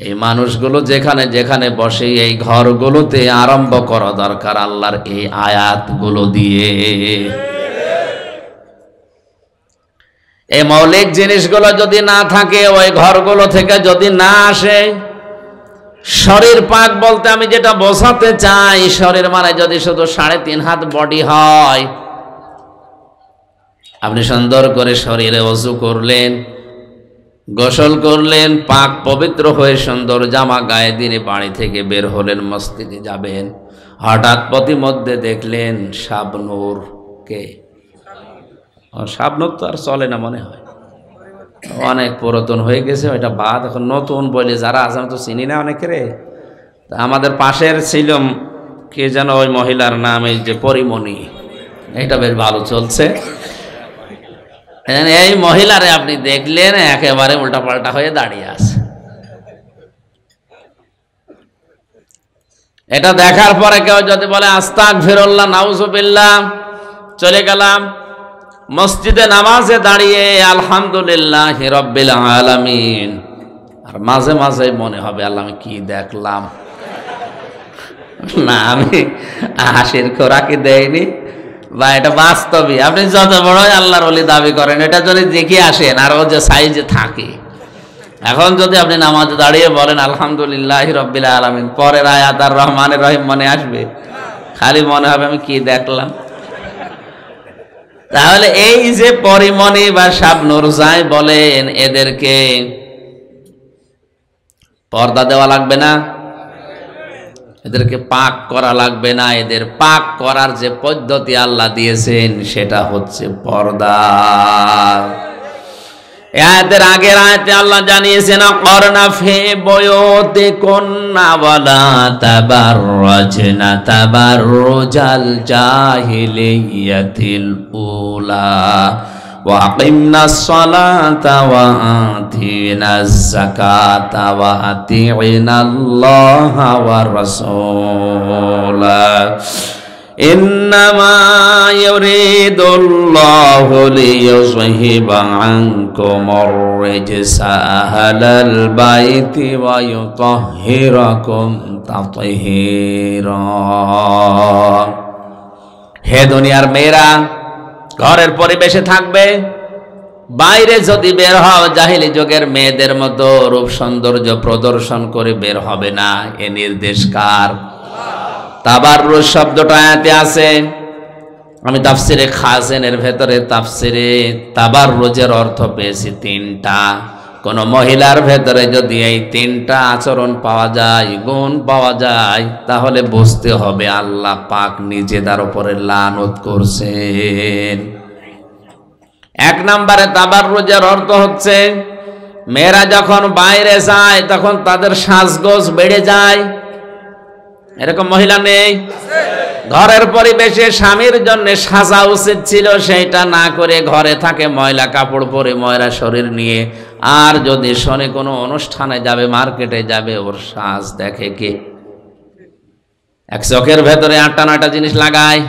এই মানুষগুলো যেখানে যেখানে বসে এই ঘরগুলোতে আরম্ভ করা দরকার আল্লাহর এই আয়াতগুলো দিয়ে। এই মৌলিক জিনিসগুলো যদি না থাকে, ওই ঘরগুলো থেকে যদি না আসে, শরীর পাক বলতে আমি যেটা বোঝাতে চাই, শরীর মানে যদি শুধু 3.5 হাত বডি হয়, আপনি সুন্দর করে শরীরে ওযু করলেন, গোসল করলেন, পাক পবিত্র হয়ে সুন্দর জামা গায়ে দিয়ে বাড়ি থেকে বের হলেন, মসজিদে যাবেন, হঠাৎ পথিমধ্যে দেখলেন শাবনূর। কে? শাবনূর তো আর চলে না মনে হয়, অনেক পুরাতন হয়ে গেছে ওইটা বাদ। এখন নতুন বলে যারা আছে আমি তো চিনি না অনেকেরে। আমাদের পাশের ছিল কে যেন, ওই মহিলার নাম এই যে পরিমণি, এটা বেশ ভালো চলছে। এই মহিলারে আপনি দেখলেন একেবারে উল্টাপাল্টা হয়ে দাঁড়িয়ে আছে। এটা দেখার পরে কেউ যদি বলে আস্তাগফিরুল্লাহ, নাউযুবিল্লাহ, চলে গেলাম মসজিদে নামাজে দাঁড়িয়ে আলহামদুলিল্লাহি রাব্বিল আলামিন, আর মাঝে মাঝে মনে হবে আল্লাহ আমি কি দেখলাম। না, আমি হাসির খোরাকি দেয়নি, বা এটা বাস্তবই। আপনি যত বড় আল্লাহর ওলি দাবি করেন, এটা যদি দেখে আসেন আর ও যে সাইজে থাকে। এখন যদি আপনি নামাজে দাঁড়িয়ে বলেন আলহামদুলিল্লাহি রাব্বিল আলামিন, পরের আয়াত আর রহমানির রহিম মনে আসবে? খালি মনে হবে আমি কি দেখলাম। তাহলে এই যে পরিমণি বা শাবনূর যাই বলেন, এদেরকে পর্দা দেওয়া লাগবে না, এদেরকে পাক করা লাগবে না। এদের পাক করার যে পদ্ধতি আল্লাহ দিয়েছেন সেটা হচ্ছে পর্দা। এদের আগের আয়াতে আল্লাহ জানিয়েছেন করনা ফি বুয়ুতিকুন্না ওয়ালা তাবাররাজনা তাবাররুজাল জাহিলিয়াতিল উলা ওয়া আকিমনাস সালাতা ওয়া আতিনাজ যাকাতা ওয়া আতিনাল্লাহা ওয়া রাসূলা ইন্নামা ইউরিদুল্লাহু লিইয়ুযহিবা আনকুমুর রিজসা আহলাল বাইতি ওয়া ইউতাহহিরাকুম তাতহীরা। হে দুনিয়ার মেয়েরা, ঘরের পরিবেশে থাকবে, বাইরে যদি বের হও জাহিলি যুগের মেয়েদের মতো রূপ সৌন্দর্য প্রদর্শন করে বের হবে না। এ নির্দেশ কার? তাবাররুজ শব্দটা আয়াতে আছে। আমি তাফসিরে খাজেনের ভেতরে তাফসিরে তাবাররুজের অর্থ পেয়েছি 3টা। কোন মহিলার ভেতরে যদি এই 3টা আচরণ পাওয়া যায়, গুণ পাওয়া যায়, তাহলে বুঝতে হবে আল্লাহ পাক নিজে তার উপরে লানত করছেন। 1 নম্বরে তাবাররুজের অর্থ হচ্ছে মেয়েরা যখন বাইরে যায় তখন তাদের সাজগোজ বেড়ে যায়। এরকম মহিলা নেই? ঘরের পরিবেশে স্বামীর জন্য সাজা উচিত ছিল, সেইটা না করে ঘরে থাকে ময়লা কাপড় পরে, ময়লা শরীর নিয়ে। আর যদি শোনে কোনো অনুষ্ঠানে যাবে, মার্কেটে যাবে, ওর সাজ দেখে কে? এক চোখের ভেতরে 8টা 9টা জিনিস লাগায়।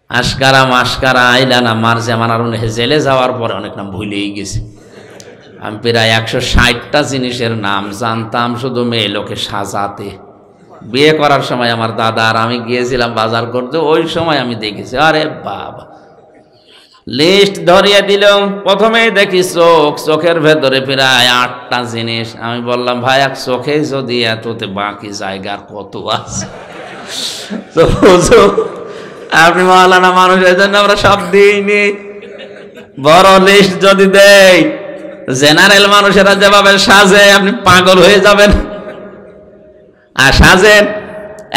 আশকারা, মাস্কারা, আইলানা, মার্জামান, আর জেলে যাওয়ার পরে অনেক নাম ভুলেই গেছে। আমি প্রায় 160টা জিনিসের নাম জানতাম শুধু মেয়ে লোকে সাজাতে। বিয়ে করার সময় আমার দাদা আর আমি গিয়েছিলাম বাজার করতে, ওই সময় আমি দেখেছি। আরে বাবা, লিস্ট ধরিয়ে দিল। প্রথমেই দেখি চোখ, চোখের ভেতরে প্রায় 8টা জিনিস। আমি বললাম ভাই, এক চোখে যদি এততে বাকি জায়গার কত আছে। তো আপনি মাওলানা মানুষ, এই জন্য আমরা সব দিইনি। বড় লিস্ট যদি দেই, জেনারেল মানুষেরা যেভাবে সাজে আপনি পাগল হয়ে যাবেন। আর সাজেন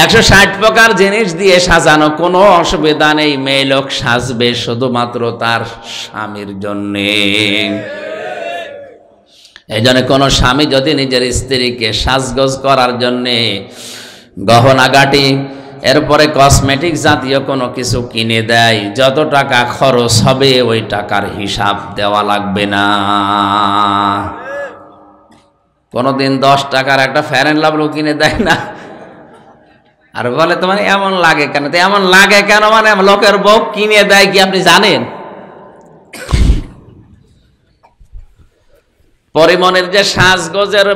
160 প্রকার জিনিস দিয়ে সাজানো, কোনো অসুবিধা নেই। মেয়ে লোক সাজবে শুধুমাত্র তার স্বামীর জন্যে। এই জন্য কোনো স্বামী যদি নিজের স্ত্রীকে সাজগোজ করার জন্যে গহনাগাটি এরপরে কসমেটিক জাতীয় কোনো কিছু কিনে দেয়, যত টাকা খরচ হবে ওই টাকার হিসাব দেওয়া লাগবে না। কোনোদিন 10 টাকার একটা ফেয়ার অ্যান্ড লাভলি কিনে দেয় না, আর বলে তোমার এমন লাগে কেন? তো এমন লাগে কেন মানে লোকের বউ কিনে দেয় কি আপনি জানেন? পরিমণের যে সাজগোজের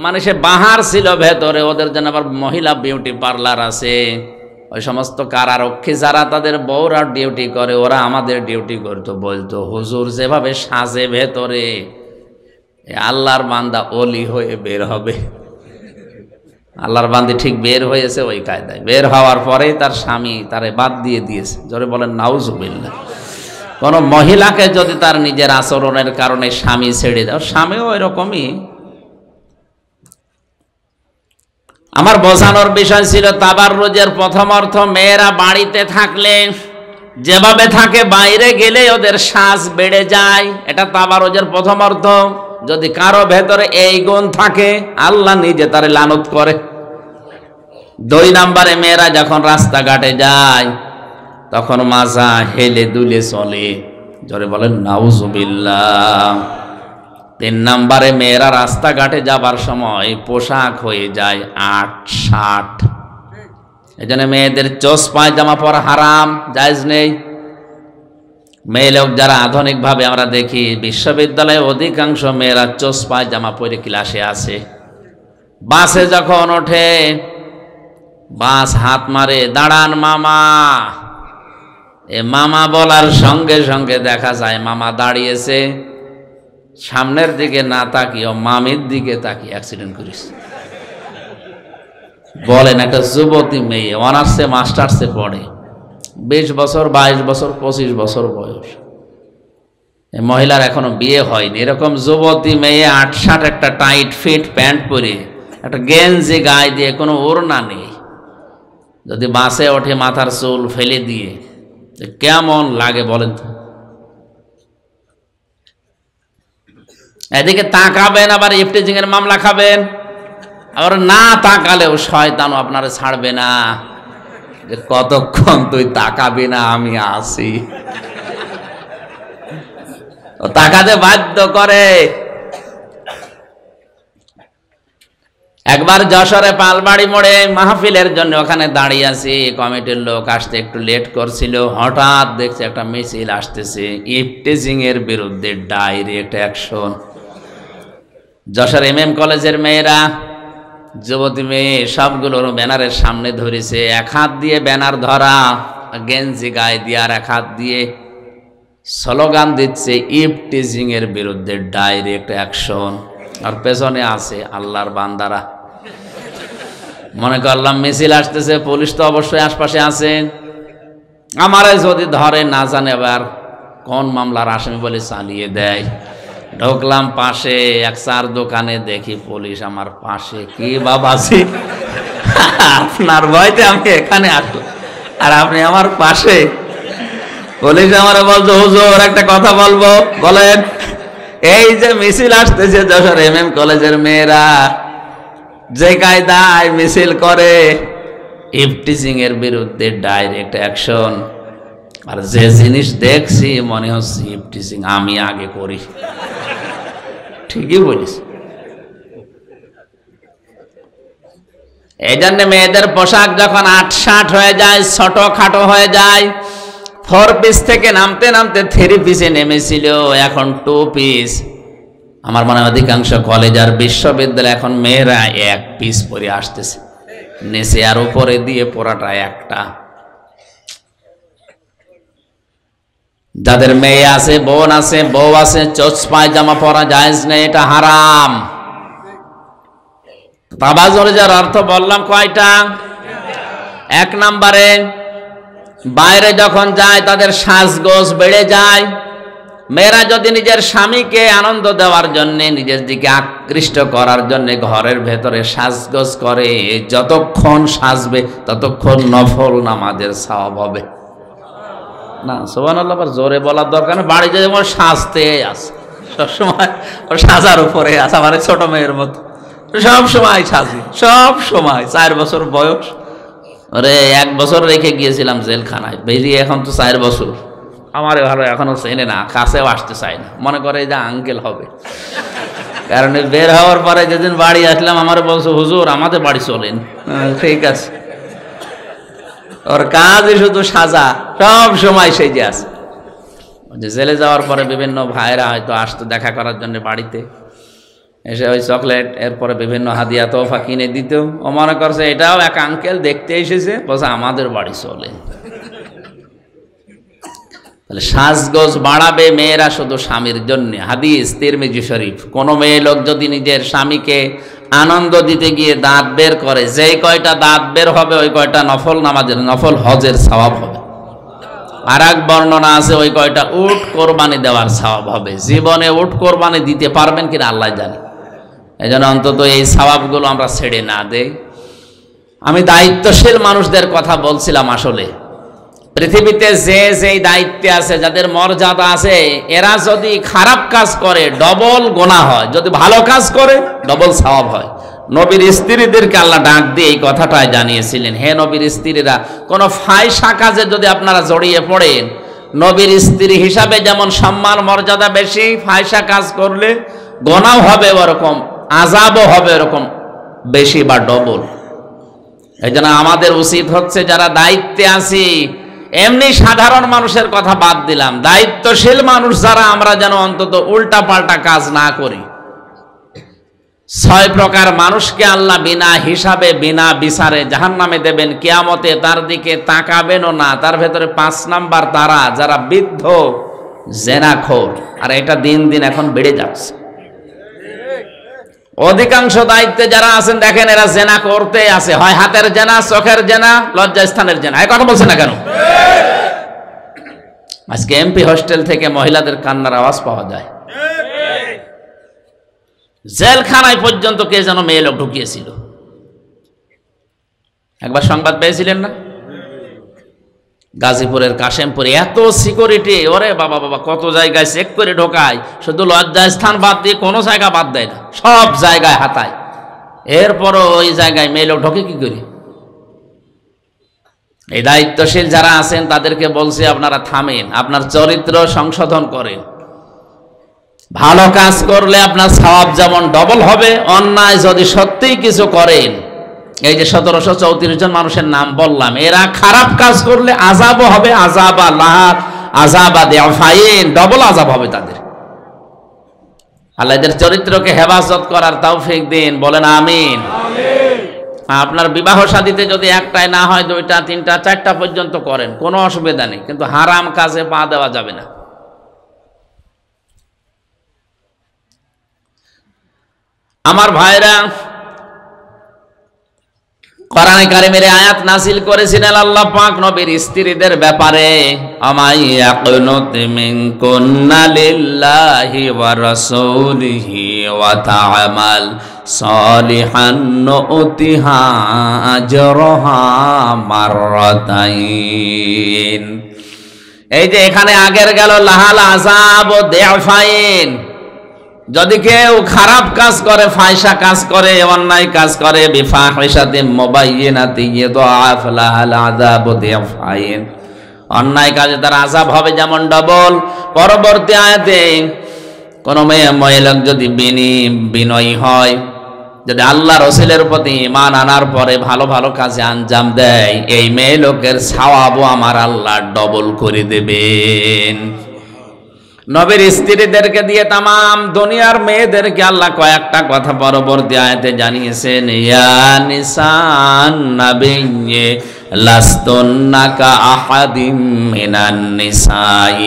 মানে সে বাহার ছিল ভেতরে, ওদের জন্য আবার মহিলা বিউটি পার্লার আছে। ওই সমস্ত কারারক্ষী যারা তাদের বউরা ডিউটি করে, ওরা আমাদের ডিউটি করতো, বলতো হুজুর যেভাবে সাজে ভেতরে, আল্লাহর বান্দা অলি হয়ে বের হবে। আল্লাহর বান্দি ঠিক বের হয়েছে ওই কায়দায়। বের হওয়ার পরেই তার স্বামী তারে বাদ দিয়ে দিয়েছে। জোরে বলেন নাউজুবিল্লাহ। কোন মহিলাকে যদি তার নিজের আচরণের কারণে স্বামী ছেড়ে দাও, স্বামীও এরকমই। আমার বোঝানোর বিষয় ছিল তাবাররুজের প্রথম অর্থ, মেয়েরা বাড়িতে থাকলে যেভাবে থাকে বাইরে গেলে ওদের সাজ বেড়ে যায়, এটা তাবাররুজের প্রথম অর্থ। যদি কারো ভেতরে এই গুণ থাকে, আল্লাহ নিজে তারে লানত করে। 2 নম্বরে, মেয়েরা যখন রাস্তাঘাটে যায় তখন মাজা হেলে দুলে চলে। জোরে বলেন নাউজুবিল্লাহ। 3 নম্বরে, মেয়েরা রাস্তাঘাটে যাবার সময় পোশাক হয়ে যায় 8-60। এই জন্য মেয়েদের চোস পায়জামা পরা হারাম, জায়েজ নেই। মেয়ে লোক যারা আধুনিকভাবে আমরা দেখি, বিশ্ববিদ্যালয়ে অধিকাংশ মেয়েরা চোস পায়জামা পরে ক্লাসে আসে। বাসে যখন ওঠে, বাস হাত মারে, দাঁড়ান মামা। এ মামা বলার সঙ্গে সঙ্গে দেখা যায় মামা দাঁড়িয়েছে, সামনের দিকে না তাকিয়ে মামির দিকে তাকিয়ে অ্যাক্সিডেন্ট করেছে। বলেন, একটা যুবতী মেয়ে অনার্সে মাস্টার্সে পড়ে, 20 বছর 22 বছর 25 বছর বয়স, এই মহিলার এখনো বিয়ে হয়নি। এরকম যুবতী মেয়ে 8-60 একটা টাইট ফিট প্যান্ট পরে, একটা গেঞ্জি গায়ে দিয়ে, কোনো ওড়না নেই, যদি বাসে ওঠে মাথার চুল ফেলে দিয়ে, কেমন লাগে বলেন তো? এদিকে তাকাবেন, আবার ইফটিজিং এর মামলা খাবেন। আবার না তাকালেও শয়তান আপনারে ছাড়বে না, যে কতক্ষণ তুই তাকাবি না, আমি আসি। ও তাকাতে বাধ্য করে। একবার যশোরে পালবাড়ি মোড়ে মাহফিলের জন্য ওখানে দাঁড়িয়ে আছি, কমিটির লোক আসতে একটু লেট করছিল। হঠাৎ দেখছি একটা মিছিল আসতেছে, ইফটিজিং এর বিরুদ্ধে ডাইরেক্ট অ্যাকশন। যশোর MM কলেজের মেয়েরা, যুবতী মেয়ে, সবগুলোর ব্যানারের সামনে ধরেছে, এক হাত দিয়ে ব্যানার ধরা, গেঞ্জি গায়ে দিয়ে, আর এক হাত দিয়ে স্লোগান দিচ্ছে ইফটিজিং এর বিরুদ্ধে ডাইরেক্ট অ্যাকশন। আর পেছনে আছে আল্লাহর বান্দারা। মনে করলাম মিছিল আসতেছে, পুলিশ তো অবশ্যই আশপাশে আছে, আমারে যদি ধরে না জানে আবার কোন মামলার আসামি বলে চালিয়ে দেয়। ঢুকলাম পাশে এক চার দোকানে, দেখি পুলিশ আমার পাশে। কি বাবাজি, আপনার ভয়তে আমি এখানে আসলাম আর আপনি আমার পাশে। পুলিশ আমার বলতো, হুজুর একটা কথা বলবো, বলেন। এই যে মিছিল আসতেছে যশোর MM কলেজের মেয়েরা, যে কায়দায় মিছিল করে ইফটিজিং এর বিরুদ্ধে ডাইরেক্ট অ্যাকশন, আর যে জিনিস দেখছি মনে হচ্ছে ইফটিজিং আমি আগে করি। ঠিকই বলিস। এই জন্য মেয়েদের পোশাক যখন 8-60 হয়ে যায়, ছোট খাটো হয়ে যায়, 4 পিস থেকে নামতে নামতে 3 পিসে নেমেছিল, এখন 2 পিস। আমার মনে হয় অধিকাংশ কলেজ আর বিশ্ববিদ্যালয় এখন মেয়েরা 1 পিস পরে আসতেছে, নিচে আর উপরে দিয়ে পরাটা একটা। যাদের মেয়ে আছে, বোন আছে, বউ আছে, চোচ পায়জামা পরা জায়েজ নেই, এটা হারাম। তাবাররুজের অর্থ বললাম কয়টা? 1 নম্বরে, বাইরে যখন যায় তাদের সাজগোজ বেড়ে যায়। মেয়েরা যদি নিজের স্বামীকে আনন্দ দেওয়ার জন্য, নিজের দিকে আকৃষ্ট করার জন্য ঘরের ভেতরে সাজগোজ করে, যতক্ষণ সাজবে ততক্ষণ নফল নামাজের সওয়াব হবে। না সুবহানাল্লাহ, আবার জোরে বলার দরকার নেই। বাড়িতে যেমন সাজতে আছে, সবসময় ওর সাজার উপরে আছে, আমার ছোট মেয়ের মতো সব সময় সাজি, সব সময়। 4 বছর বয়স, ওরে 1 বছর রেখে গিয়েছিলাম জেলখানায়, বেরিয়ে এখন তো 4 বছর। আমারে ভালো এখনো চেনে না, কাছেও আসতে চায় না, মনে করে যে আঙ্কেল হবে। কারণ বের হওয়ার পরে যেদিন বাড়ি আসলাম আমার বলছে, হুজুর আমাদের বাড়ি চলেন। ঠিক আছে, ওর কাজই শুধু সাজা, সব সময় সেজে আছে। জেলে যাওয়ার পরে বিভিন্ন ভাইরা হয়তো আসতো দেখা করার জন্য বাড়িতে, এসে ওই চকলেট এরপরে বিভিন্ন হাদিয়া তোফা কিনে দিত। ও মনে করছে এটাও এক আঙ্কেল দেখতে এসেছে, বলছে আমাদের বাড়ি চলে। তাহলে সাজগোজ বাড়াবে মেয়েরা শুধু স্বামীর জন্য। হাদিস তিরমিজি শরীফ, কোনো মেয়ে লোক যদি নিজের স্বামীকে আনন্দ দিতে গিয়ে দাঁত বের করে, যেই কয়টা দাঁত বের হবে ওই কয়টা নফল নামাজের, নফল হজের সওয়াব হবে। আর এক বর্ণনা আছে ওই কয়টা উট কোরবানি দেওয়ার সওয়াব হবে। জীবনে উট কোরবানি দিতে পারবেন কিনা আল্লাহ জানে। এই জন্য অন্তত এই সওয়াবগুলো আমরা ছেড়ে না দেই। আমি দায়িত্বশীল মানুষদের কথা বলছিলাম। আসলে পৃথিবীতে যে যেই দায়িত্বে আছে, যাদের মর্যাদা আছে, এরা যদি খারাপ কাজ করে ডবল গোনা হয়, যদি ভালো কাজ করে ডবল সওয়াব হয়। নবীর স্ত্রীদেরকে আল্লাহ ডাক দিয়ে এই কথাটাই জানিয়েছিলেন, হে নবীর স্ত্রীরা, কোন ফায়সা কাজে যদি আপনারা জড়িয়ে পড়েন, নবীর স্ত্রী হিসাবে যেমন সম্মান মর্যাদা বেশি, ফায়সা কাজ করলে গোনাও হবে ওরকম, আযাবও হবে ওরকম বেশি বা ডবল। এই জন্য আমাদের উচিত হচ্ছে যারা দায়িত্বে আছি, এমনি সাধারণ মানুষের কথা বাদ দিলাম, দায়িত্বশীল মানুষ যারা, আমরা যেন অন্তত উল্টা পাল্টা কাজ না করি। 6 প্রকার মানুষকে আল্লাহ বিনা হিসাবে বিনা বিচারে জাহান্নামে দেবেন, কিয়ামতে তার দিকে তাকাবেনও না। তার ভেতরে 5 নাম্বার তারা যারা বৃদ্ধ জেনাখোর, আর এটা দিন দিন এখন বেড়ে যাচ্ছে। অধিকাংশ দায়িত্বে যারা আছেন দেখেন এরা জেনা করতে আছে, হয় হাতের জেনা, চোখের জেনা, লজ্জাস্থানের জেনা। এই কথা বলছে না কেন? আজকে এমপি হোস্টেল থেকে মহিলাদের কান্নার আওয়াজ পাওয়া যায়। জেলখানায় পর্যন্ত কে যেন মেয়ে লোক ঢুকিয়েছিল, একবার সংবাদ পেয়েছিলেন না? গাজীপুরের কাশেমপুরে এত সিকিউরিটি, ওরে বাবা বাবা, কত জায়গায় চেক করে ঢোকায়, শুধু লজ্জাস্থান বাদ দিয়ে কোনো জায়গা বাদ দেয় না, সব জায়গায় হাতায়। এরপরও ওই জায়গায় মেয়ে লোক ঢোকে কি করে? এই দায়িত্বশীল যারা আছেন তাদেরকে বলছি, আপনারা থামেন, আপনার চরিত্র সংশোধন করেন। ভালো কাজ করলে আপনার সওয়াব যেমন ডবল হবে, অন্যায় যদি সত্যিই কিছু করেন, এই যে 1734 জন মানুষের নাম বললাম, এরা খারাপ কাজ করলে আযাবও হবে, আযাবা লাহাত, আযাবা দিফাইন, ডবল আযাব হবে তাদের। আল্লাহ এদের চরিত্রকে হেফাজত করার তৌফিক দিন, বলেন আমিন। আপনার বিবাহ শাদীতে যদি একটাই না হয়, 2টা 3টা 4টা পর্যন্ত করেন, কোনো অসুবিধা নেই, কিন্তু হারাম কাজে পা দেওয়া যাবে না। আমার ভাইরা, কোরআনে কারিমের আয়াত নাযিল করেছিলেন আল্লাহ পাক নবীর স্ত্রীদের ব্যাপারে, আমায়াকুনুত মিনকুন্না লিল্লাহি ওয়া রাসূলিহি ওয়া তা'মাল সালিহান নুতিহা আজরাহা মাররাতাইন। এই যে এখানে আগের গেল লাহাল আযাব দিফাইন। যদি কেউ খারাপ কাজ করে, ফায়সা কাজ করে, অন্যায় কাজ করে, বিফাহিশাতিন মুবায়্যিনাতিন ইউদাআফ লাহাল আযাবু দিফাইন, অন্যায় কাজে তার আযাব হবে যেমন ডবল। পরবর্তী আয়াতে কোন মেয়ে লোক যদি বিনয়ী হয়, যদি আল্লাহ রাসূলের প্রতি ঈমান আনার পরে ভালো ভালো কাজে আঞ্জাম দেয়, এই মেয়ে লোকের সওয়াবও আমার আল্লাহ ডবল করে দেবেন। নবীর স্ত্রীদেরকে দিয়ে তামাম দুনিয়ার মেয়েদেরকে আল্লাহ কয়েকটা কথা পরবর্তী আয়াতে জানিয়েছেন, ইয়া নিসান নাবিয়্যি লাস্তুন্না কা আহাদিম মিনান নিসাই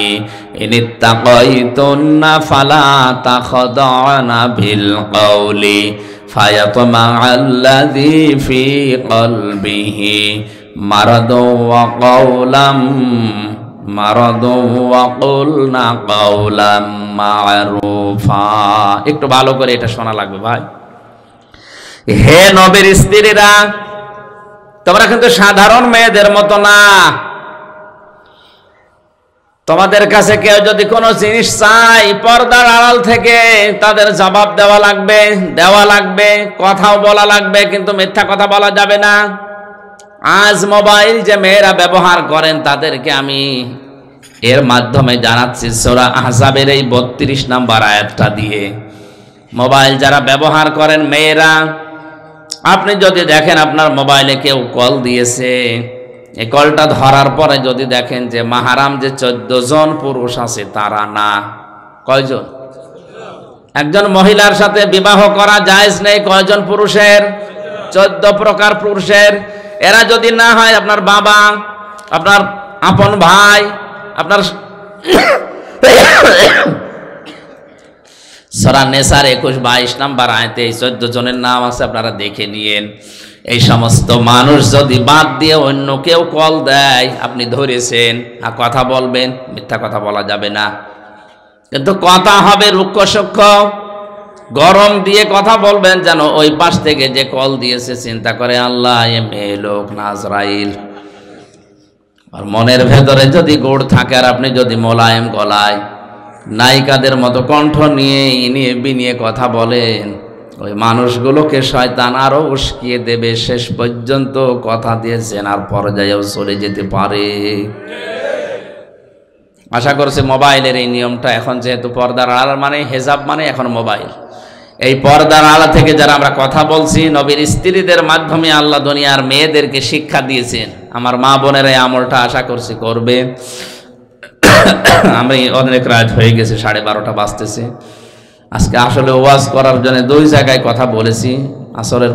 ইনিত্তাকাইতুন্না ফালা তাখদা'না বিল কওলি ফায়াতমা'আল্লাযী ফী কলবিহি মারাদু ওয়া কাওলাম মারাদু ওয়া কুলনা কাওলাম মা'রুফা। একটু ভালো করে এটা শোনা লাগবে ভাই। হে নবীর স্ত্রীরা, তোমরা কিন্তু সাধারণ মেয়েদের মতো না। তোমাদের কাছে কেউ যদি কোনো জিনিস চায়, পর্দার আড়াল থেকে তাদের জবাব দেওয়া লাগবে, কথাও বলা লাগবে, কিন্তু মিথ্যা কথা বলা যাবে না। আজ মোবাইল যে মেয়েরা ব্যবহার করেন তাদেরকে আমি এর মাধ্যমে জানাচ্ছি সূরা আহজাবের এই 32 নম্বর আয়াতটা দিয়ে। মোবাইল যারা ব্যবহার করেন মেয়েরা, আপনি যদি দেখেন আপনার মোবাইলে কেউ কল দিয়েছে, এই কলটা ধরার পরে যদি দেখেন যে মাহারাম যে 14 জন পুরুষ আছে তারা না, কয়জন? একজন মহিলার সাথে বিবাহ করা জায়েজ নেই কয়জন পুরুষের? 14 প্রকার পুরুষের। এরা যদি না হয় আপনার বাবা, আপনার আপন ভাই, আপনার সূরা নিসার 21-22 নাম্বার আয়াতে এই 14 জনের নাম আছে, আপনারা দেখে নিয়েন। এই সমস্ত মানুষ যদি বাদ দিয়ে অন্য কেউ কল দেয়, আপনি ধরেছেন আর কথা বলবেন, মিথ্যা কথা বলা যাবে না, কিন্তু কথা হবে রুক্ষ সূক্ষ্ম, গরম দিয়ে কথা বলবেন, যেন ওই পাশ থেকে যে কল দিয়েছে চিন্তা করে আল্লাহ এ মেয়ে লোক না আজরাইল। আর মনের ভেতরে যদি গুড় থাকে আর আপনি যদি মোলায়েম গলায় নায়িকাদের মতো কণ্ঠ নিয়ে বিনিয়ে কথা বলেন, ওই মানুষগুলোকে শয়তান আরো উস্কিয়ে দেবে, শেষ পর্যন্ত কথা দিয়েছেন আর পর্যায়েও চলে যেতে পারে। আশা করছি মোবাইলের এই নিয়মটা এখন, যেহেতু পর্দার আড়াল মানে হেজাব মানে এখন মোবাইল, এই পর্দার আড়াল থেকে যারা আমরা কথা বলছি, নবীর স্ত্রীদের মাধ্যমে আল্লাহ দুনিয়ার মেয়েদেরকে শিক্ষা দিয়েছেন। আমার মা বোনেরা এই আমলটা আশা করছি করবে। আমি অনেক রাত হয়ে গেছে, 12:30 বাজতেছে। আজকে আসলে ওয়াজ করার জন্য 2 জায়গায় কথা বলেছি। আসরের